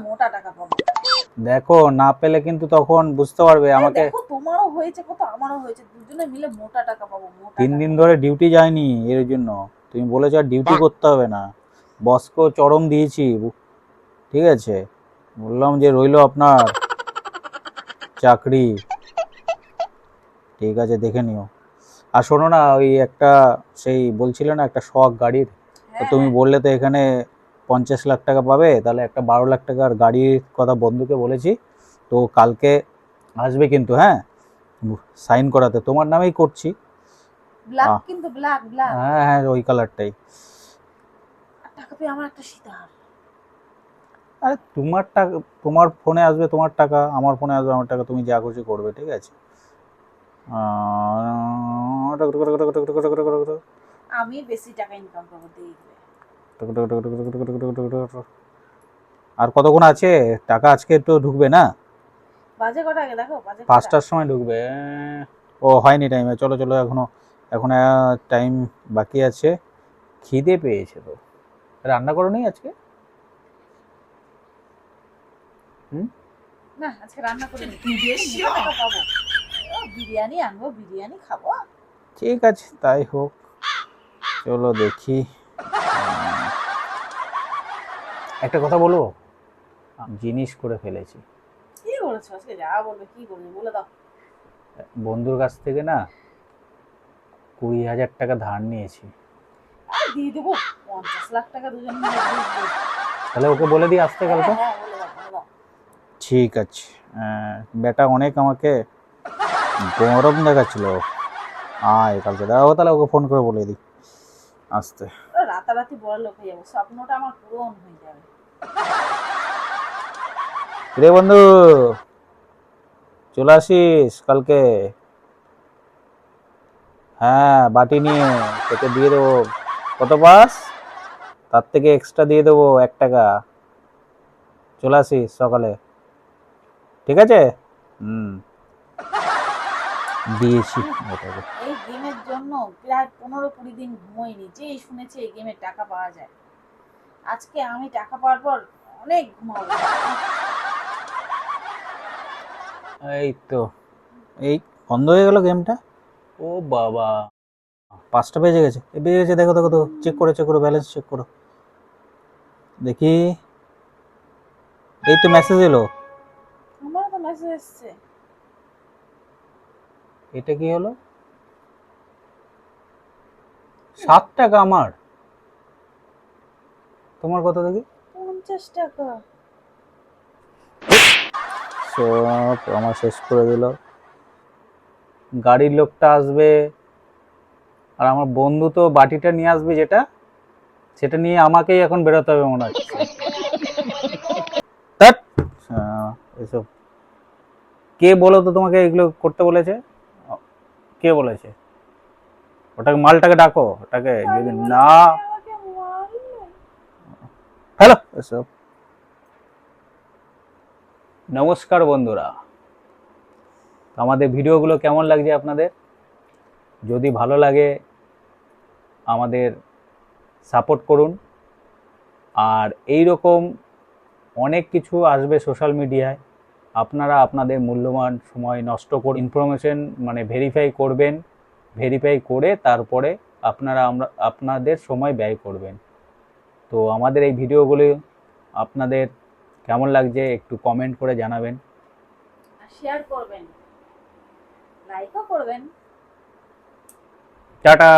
মোটা টাকা পাবো। দেখো না পেলে কিন্তু তখন বুঝতে পারবে আমাকে। দেখো তোমারও হয়েছে কত, আমারও হয়েছে, দুজনে মিলে মোটা টাকা পাবো। মোটা 3 দিন ধরে ডিউটি যায়নি এর জন্য। তুমি বলেছো আর ডিউটি করতে হবে না, বসকেও চরম দিয়েছি, ঠিক আছে, বললাম যে রইলো আপনার চাকরি, ঠিক আছে দেখে নিও। আর শোনো না, ওই একটা সেই বলছিলে না একটা শখ গাড়ির, তো তুমি বললে তো এখানে 50 লাখ টাকা পাবে, তাহলে একটা 12 লাখ টাকার গাড়ির কথা বন্ধুকে বলেছি, তো কালকে আসবে কিন্তু, হ্যাঁ, সাইন করাতে তোমার নামেই করছি। ব্ল্যাক, কিন্তু ব্ল্যাক ব্ল্যাক। হ্যাঁ হ্যাঁ ওই কালারটাই। টাকা পেয়ে আমার একটা সীতাহার। আরে তোমার টাকা, তোমার ফোনে আসবে তোমার টাকা, আমার ফোনে আসবে আমার টাকা, তুমি যা খুশি করবে, ঠিক আছে। আমি বেশি টাকা ইনকাম করবো দেখবে। আর কতক্ষণ আছে টাকা, আজকে তো ঢুকবে না, বাজে কটা আগে দেখো, বাজে 5টার সময় ঢুকবে। ও হয়নি টাইমে, চলো চলো এখনো, এখন টাইম বাকি আছে। খিদে পেয়েছে তো, রান্না করো নি আজকে? না আজকে রান্না করে টাকা পাবো, বিরিয়ানি আনবো, বিরিয়ানি খাবো। ঠিক আছে তাই হোক, চলো দেখি। একটা কথা বলবো, জিনিস করে ফেলেছি। কি করেছো আজকে, যা বলবে, কি করবে বলে দাও। বন্ধুর কাছ থেকে না 20,000 টাকা ধার নিয়েছি। দিয়ে দেবো, 50 লাখ টাকা দুজন মিলে দিয়ে দেবো। তাহলে ওকে বলে দিই আসতে কালকে। হ্যাঁ বলে দাও, বলে দাও। ঠিক আছে। বেটা অনেক আমাকে গরম দেখাচ্ছিল, আয় কালকে দাও, তাহলে ওকে ফোন করে বলে দিই আসতে। রাতারাতি বড় লোক হয়ে যাবো, স্বপ্নটা আমার পূরণ হয়ে যাবে। রে বন্ধু, চলে আসিস কালকে। হ্যাঁ বাটি নিয়ে তোকে দিয়ে দেবো, কত পাস তার থেকে এক্সট্রা দিয়ে দেবো 1 টাকা। চলে আসিস সকালে, ঠিক আছে। দিয়েছি ওটাকে। এই গেমের জন্য প্রায় 15-20 দিন ঘুমোইনি, যেই শুনেছি এই গেমে টাকা পাওয়া যায়। আজকে আমি টাকা পাওয়ার পর অনেক ঘুমাবো। এই তো, এই বন্ধ হয়ে গেল গেমটা। ও বাবা, 5টা বেজে গেছে, বেজে গেছে, দেখো দেখো তো, চেক করো ব্যালেন্স চেক করো দেখি। এই তো মেসেজ এলো। আমারও তো মেসেজ এসছে। এটা কি হলো? 7 টাকা আমার, তোমার কত দেখি? 50 টাকা। সব আমার শেষ করে দিল। গাড়ির লোকটা আসবে, আর আমার বন্ধু তো বাটিটা নিয়ে আসবে, যেটা সেটা নিয়ে আমাকেই এখন বেরোতে হবে মনে হচ্ছে। ধ্যাৎ, এসব কে বলো তো তোমাকে এগুলো করতে বলেছে? কে বলেছে? ওটাকে মালটাকে ডাকো, ওটাকে যদি না, হ্যালো এসব। নমস্কার বন্ধুরা, আমাদের ভিডিওগুলো কেমন লাগছে আপনাদের? যদি ভালো লাগে আমাদের সাপোর্ট করুন, আর এই রকম অনেক কিছু আসবে সোশ্যাল মিডিয়ায়, আপনারা আপনাদের মূল্যবান সময় নষ্ট করে ইনফরমেশন মানে ভেরিফাই করবেন, ভেরিফাই করে তারপরে আপনাদের সময় ব্যয় করবেন। তো আমাদের এই ভিডিওগুলি আপনাদের কেমন লাগছে একটু কমেন্ট করে জানাবেন, আর শেয়ার করবেন, লাইকও করবেন। টাটা।